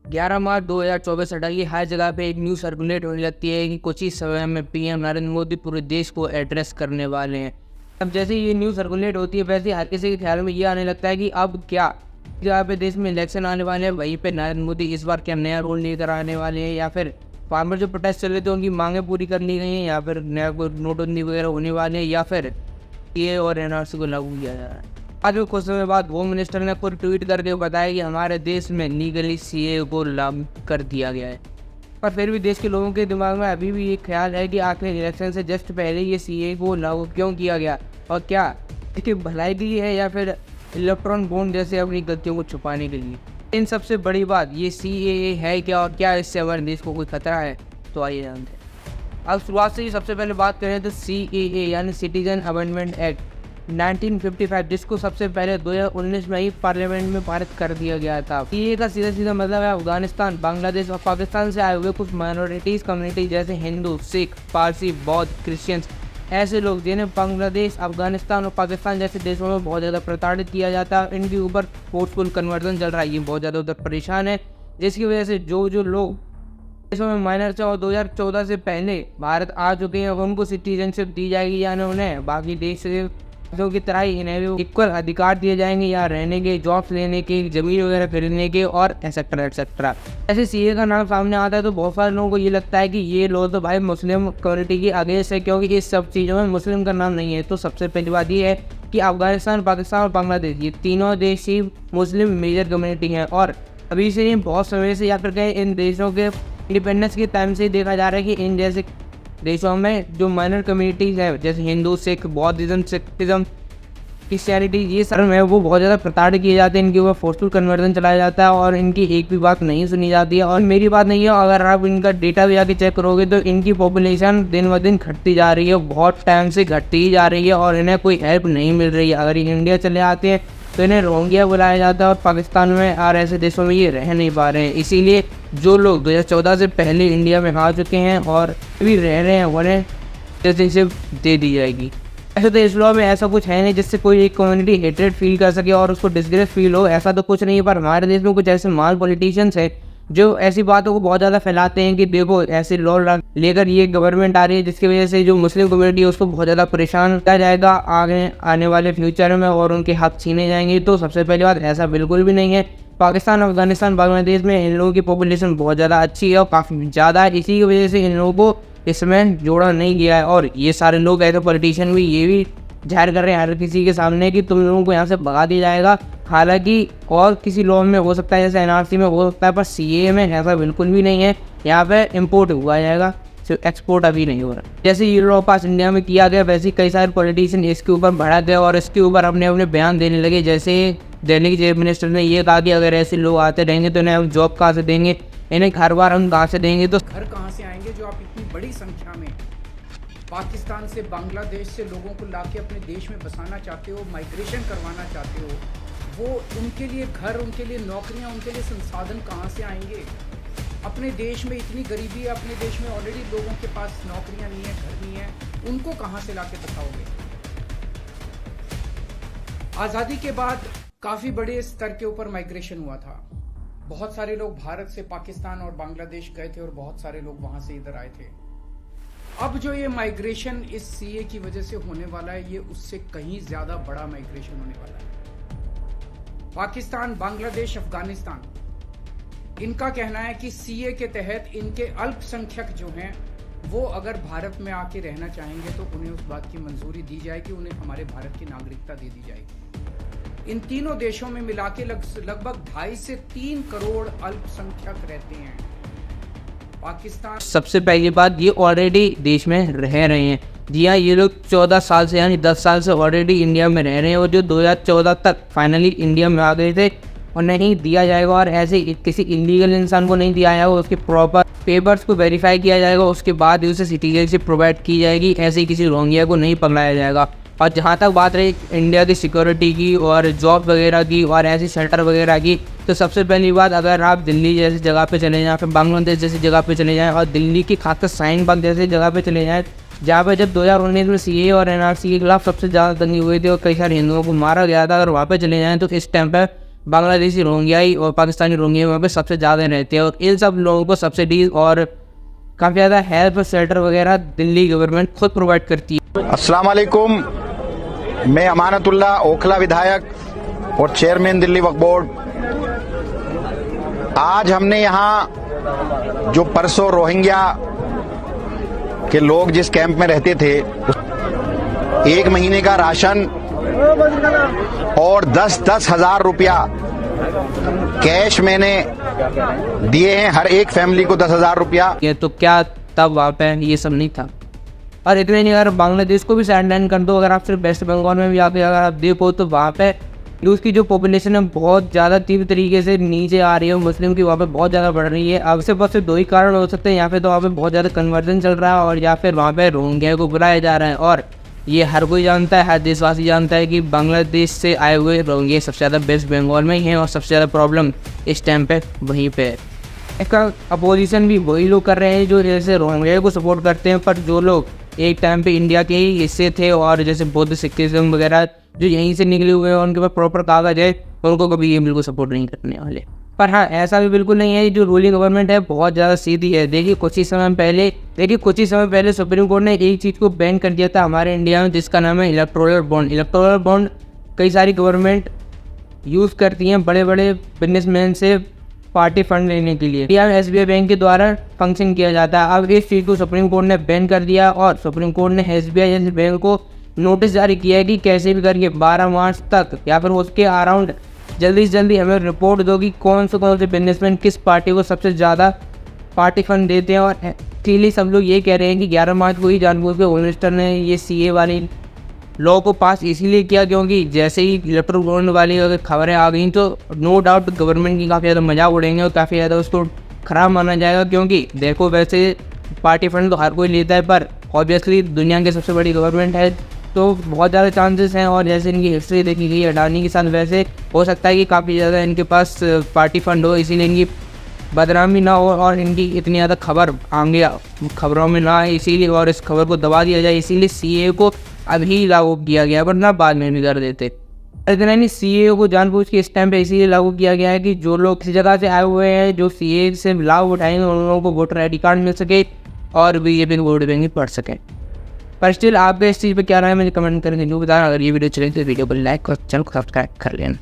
11 मार्च 2024 हटाइए हर जगह पे एक न्यूज़ सर्कुलेट होने लगती है कि कुछ ही समय में पीएम नरेंद्र मोदी पूरे देश को एड्रेस करने वाले हैं। अब जैसे ये न्यूज़ सर्कुलेट होती है वैसे हर किसी के ख्याल में ये आने लगता है कि अब क्या जहाँ पे देश में इलेक्शन आने वाले हैं वहीं पे नरेंद्र मोदी इस बार क्या नया रूल लेकर आने वाले हैं, या फिर फार्मर जो प्रोटेस्ट चल रहे थे उनकी मांगें पूरी कर ली गई हैं, या फिर नया कोई नोटबंदी वगैरह होने वाले हैं, या फिर ये और एनआरसी को लागू किया जा रहा है। आज भी कुछ समय बाद होम मिनिस्टर ने खुद ट्वीट करके बताया कि हमारे देश में लीगली सीए को लागू कर दिया गया है। पर फिर भी देश के लोगों के दिमाग में अभी भी ये ख्याल है कि आखिर इलेक्शन से जस्ट पहले ये सीए को लागू क्यों किया गया, और क्या इसकी भलाई के लिए है या फिर इलेक्ट्रॉन बॉन्ड जैसे अपनी गलतियों को छुपाने के लिए। इन सबसे बड़ी बात ये सीएए है क्या, और क्या इससे हमारे देश को कोई खतरा है, तो आइए जानते हैं। अब शुरुआत से ही सबसे पहले बात करें तो सीएए यानी सिटीजन अमेंडमेंट एक्ट 1955, जिसको सबसे पहले 2019 में ही पार्लियामेंट में पारित कर दिया गया था। सीएए का सीधा मतलब है अफगानिस्तान, बांग्लादेश और पाकिस्तान से आए हुए कुछ माइनॉरिटीज़ कम्युनिटी जैसे हिंदू, सिख, पारसी, बौद्ध, क्रिश्चियंस, ऐसे लोग जिन्हें बांग्लादेश, अफगानिस्तान और पाकिस्तान जैसे देशों में बहुत ज़्यादा प्रताड़ित किया जाता है, इनके ऊपर फोर्सफुल कन्वर्जन चल रहा है। ये बहुत ज़्यादा उधर परेशान है, जिसकी वजह से जो लोग देशों में माइनर से और 2014 से पहले भारत आ चुके हैं उनको सिटीजनशिप दी जाएगी, यानी उन्हें बाकी देश की तरह ही इन्हें भी इक्वल अधिकार दिए जाएंगे, या रहने के, जॉब्स लेने के, ज़मीन वगैरह खरीदने के और एक्सेट्रा एक्सेट्रा। ऐसे सीए का नाम सामने आता है तो बहुत सारे लोगों को ये लगता है कि ये लोग तो भाई मुस्लिम कम्युनिटी की अगेंस्ट है, क्योंकि इस सब चीज़ों में मुस्लिम का नाम नहीं है। तो सबसे पहली बात ये है कि अफगानिस्तान, पाकिस्तान और बांग्लादेश ये तीनों देश ही मुस्लिम मेजर कम्युनिटी हैं, और अभी से बहुत समय से या फिर कहीं इन देशों के इंडिपेंडेंस के टाइम से देखा जा रहा है कि इन जैसे देशों में जो माइनर कम्युनिटीज़ है जैसे हिंदू, सिख, बौद्धिज्म, सिखिज्म, क्रिश्चियनिटी, ये सब है वो बहुत ज़्यादा प्रताड़ित किए जाते हैं, इनके ऊपर फोर्सफुल कन्वर्जन चलाया जाता है और इनकी एक भी बात नहीं सुनी जाती है। और मेरी बात नहीं है, अगर आप इनका डेटा भी जाके चेक करोगे तो इनकी पॉपुलेशन दिन ब दिन घटती जा रही है, बहुत टाइम से घटती ही जा रही है और इन्हें कोई हेल्प नहीं मिल रही है। अगर ये इंडिया चले आते हैं तो इन्हें रोहिंग्या बुलाया जाता है और पाकिस्तान में और ऐसे देशों में ये रह नहीं पा रहे हैं। इसीलिए जो लोग 2014 से पहले इंडिया में आ चुके हैं और अभी रह रहे हैं उन्हें सिटीजनशिप दे दी जाएगी। ऐसे तो इस लॉ में ऐसा कुछ है नहीं जिससे कोई एक कम्युनिटी हेट्रेड फील कर सके और उसको डिसग्रेस फील हो, ऐसा तो कुछ नहीं है। पर हमारे देश में कुछ ऐसे माल पॉलिटिशियंस हैं जो ऐसी बातों को बहुत ज़्यादा फैलाते हैं कि देखो ऐसे लॉ लेकर ये गवर्नमेंट आ रही है जिसकी वजह से जो मुस्लिम कम्युनिटी है उसको बहुत ज़्यादा परेशान किया जाएगा आगे आने वाले फ्यूचर में और उनके हक छीने जाएंगे। तो सबसे पहली बात ऐसा बिल्कुल भी नहीं है। पाकिस्तान, अफगानिस्तान, बांग्लादेश में इन लोगों की पॉपुलेशन बहुत ज़्यादा अच्छी है और काफ़ी ज़्यादा है, इसी की वजह से इन लोगों को इसमें जोड़ा नहीं गया है। और ये सारे लोग ऐसे पॉलिटिशियन भी ये भी जाहिर कर रहे हैं हर किसी के सामने कि तुम लोगों को यहाँ से भगा दिया जाएगा। हालांकि और किसी लॉ में हो सकता है जैसे एनआरसी में हो सकता है, पर सीए में ऐसा बिल्कुल भी नहीं है। यहाँ पे इंपोर्ट हुआ जाएगा, सिर्फ एक्सपोर्ट अभी नहीं हो रहा। जैसे ये लॉ पास इंडिया में किया गया वैसे कई सारे पॉलिटिशियन इसके ऊपर बढ़ा गए और इसके ऊपर अपने अपने बयान देने लगे। जैसे दिल्ली के चीफ मिनिस्टर ने ये कहा कि अगर ऐसे लोग आते रहेंगे तो इन्हें हम जॉब कहाँ से देंगे, इन्हें घर बार हम कहाँ से देंगे, तो घर कहाँ से आएंगे जो आप इतनी बड़ी संख्या में पाकिस्तान से, बांग्लादेश से लोगों को लाके अपने देश में बसाना चाहते हो, माइग्रेशन करवाना चाहते हो, वो उनके लिए घर, उनके लिए नौकरियां, उनके लिए संसाधन कहाँ से आएंगे। अपने देश में इतनी गरीबी है, अपने देश में ऑलरेडी लोगों के पास नौकरियां नहीं है, घर नहीं है, उनको कहाँ से लाके बसाओगे। आज़ादी के बाद काफ़ी बड़े स्तर के ऊपर माइग्रेशन हुआ था। बहुत सारे लोग भारत से पाकिस्तान और बांग्लादेश गए थे और बहुत सारे लोग वहां से इधर आए थे। अब जो ये माइग्रेशन इस सीए की वजह से होने वाला है, ये उससे कहीं ज्यादा बड़ा माइग्रेशन होने वाला है। पाकिस्तान, बांग्लादेश, अफगानिस्तान, इनका कहना है कि सीए के तहत इनके अल्पसंख्यक जो हैं वो अगर भारत में आके रहना चाहेंगे तो उन्हें उस बात की मंजूरी दी जाएगी, उन्हें हमारे भारत की नागरिकता दे दी जाएगी। इन तीनों देशों में मिला के लगभग 2.5 से 3 करोड़ अल्पसंख्यक रहते हैं। पाकिस्तान सबसे पहली बात ये ऑलरेडी देश में रह रहे हैं। जी हाँ, ये लोग 14 साल से यानी 10 साल से ऑलरेडी इंडिया में रह रहे हैं और जो 2014 तक फाइनली इंडिया में आ गए थे और नहीं दिया जाएगा, और ऐसे किसी इलीगल इंसान को नहीं दिया जाएगा, उसके प्रॉपर पेपर्स को वेरीफाई किया जाएगा, उसके बाद ही उसे सिटीजनशिप प्रोवाइड की जाएगी। ऐसे ही किसी रोहिंग्या को नहीं पकड़ाया जाएगा। और जहाँ तक बात रही इंडिया की सिक्योरिटी की और जॉब वगैरह की और ऐसी शेल्टर वगैरह की, तो सबसे पहली बात अगर आप दिल्ली जैसी जगह पे चले जाएँ, फिर बांग्लादेश जैसी जगह पे चले जाएँ और दिल्ली की खासकर शाहीन-बाग जैसी जगह पे चले जाएँ, जहाँ पर जब 2019 में सीए और एनआरसी के खिलाफ सबसे ज़्यादा दंगे हुए थे और कई सारे हिंदुओं को मारा गया था, अगर वहाँ पे चले जाएँ तो इस टाइम पर बांग्लादेशी रोहिंग्याई और पाकिस्तानी रोहिंग्या वहाँ पे सबसे ज़्यादा रहते हैं और इन सब लोगों को सब्सिडीज और काफ़ी ज़्यादा हेल्प शेल्टर वगैरह दिल्ली गवर्नमेंट खुद प्रोवाइड करती है। अस्सलाम वालेकुम, मैं अमानतुल्लाह ओखला विधायक और चेयरमैन दिल्ली वक्फ बोर्ड। आज हमने यहाँ जो परसों रोहिंग्या के लोग जिस कैंप में रहते थे, 1 महीने का राशन और 10-10 हज़ार रुपया कैश मैंने दिए हैं, हर एक फैमिली को 10,000 रुपया। ये तो क्या तब वहाँ पे ये सब नहीं था। और इतने नहीं, अगर बांग्लादेश को भी साइडलाइन कर दो, अगर आप सिर्फ वेस्ट बंगाल में भी आके अगर आप देखो तो वहाँ पे उसकी जो पॉपुलेशन है बहुत ज़्यादा तीव्र तरीके से नीचे आ रही है, मुस्लिम की वहाँ पे बहुत ज़्यादा बढ़ रही है। अब से बस 2 ही कारण हो सकते हैं, यहाँ पे तो वहाँ पे बहुत ज़्यादा कन्वर्जन चल रहा है और या फिर वहाँ पे रोहिंग्या को बुलाया जा रहा है। और ये हर कोई जानता है, हर देशवासी जानता है कि बांग्लादेश से आए हुए रोहिंग्या सबसे ज़्यादा वेस्ट बंगाल में ही हैं और सबसे ज़्यादा प्रॉब्लम इस टाइम पे वहीं पे है। इसका अपोजिशन भी वही लोग कर रहे हैं जो जैसे रोहिंग्या को सपोर्ट करते हैं, पर जो लोग एक टाइम पे इंडिया के ही हिस्से थे और जैसे बौद्ध सिखिज्म वगैरह जो यहीं से निकले हुए हैं, उनके पास प्रॉपर कागज है, उनको कभी ये बिल्कुल सपोर्ट नहीं करने वाले। पर हाँ, ऐसा भी बिल्कुल नहीं है, जो रूलिंग गवर्नमेंट है बहुत ज़्यादा सीधी है। देखिए कुछ ही समय पहले सुप्रीम कोर्ट ने एक चीज़ को बैन कर दिया था हमारे इंडिया में, जिसका नाम है इलेक्टोरल बॉन्ड। इलेक्टोरल बॉन्ड कई सारी गवर्नमेंट यूज़ करती हैं बड़े बड़े बिजनेसमैन से पार्टी फंड लेने के लिए। इंडिया में SBI बैंक के द्वारा फंक्शन किया जाता है। अब इस चीज़ को सुप्रीम कोर्ट ने बैन कर दिया और सुप्रीम कोर्ट ने SBI बैंक को नोटिस जारी किया है कि कैसे भी करके 12 मार्च तक या फिर उसके अराउंड जल्दी से जल्दी हमें रिपोर्ट दो कि कौन से बिजनेसमैन किस पार्टी को सबसे ज़्यादा पार्टी फंड देते हैं। और एक्चुअली सब लोग ये कह रहे हैं कि 11 मार्च को ही जानबूझ के होम मिनिस्टर ने ये CA वाली लॉ को पास इसीलिए किया क्योंकि जैसे ही इलेक्ट्रल बॉन्ड वाली अगर खबरें आ गई तो नो डाउट गवर्नमेंट की काफ़ी ज़्यादा मजाक उड़ेंगे और काफ़ी ज़्यादा उसको ख़राब माना जाएगा। क्योंकि देखो वैसे पार्टी फंड तो हर कोई लेता है, पर ऑब्वियसली दुनिया की सबसे बड़ी गवर्नमेंट है तो बहुत ज़्यादा चांसेस हैं। और जैसे इनकी हिस्ट्री देखी गई अडानी के साथ, वैसे हो सकता है कि काफ़ी ज़्यादा इनके पास पार्टी फंड हो, इसीलिए इनकी बदनामी ना हो और इनकी इतनी ज़्यादा खबर आगे खबरों में ना आए, इसीलिए और इस खबर को दबा दिया जाए, इसीलिए CA को अभी लागू किया गया, वरना बाद में भी कर देते। इतना नहीं, CA को जानबूझ के इस टाइम पे इसीलिए लागू किया गया है कि जो लोग किसी जगह से आए हुए हैं जो CA से लाभ उठाएंगे उन लोगों को वोटर ID कार्ड मिल सके और BJP को वोट बैंक पढ़ सकें। पर स्टिल आपका इस चीज़ पे क्या राय है मुझे कमेंट करके जरूर बताना। अगर ये वीडियो चले तो वीडियो को लाइक और चैनल को सब्सक्राइब कर लेना।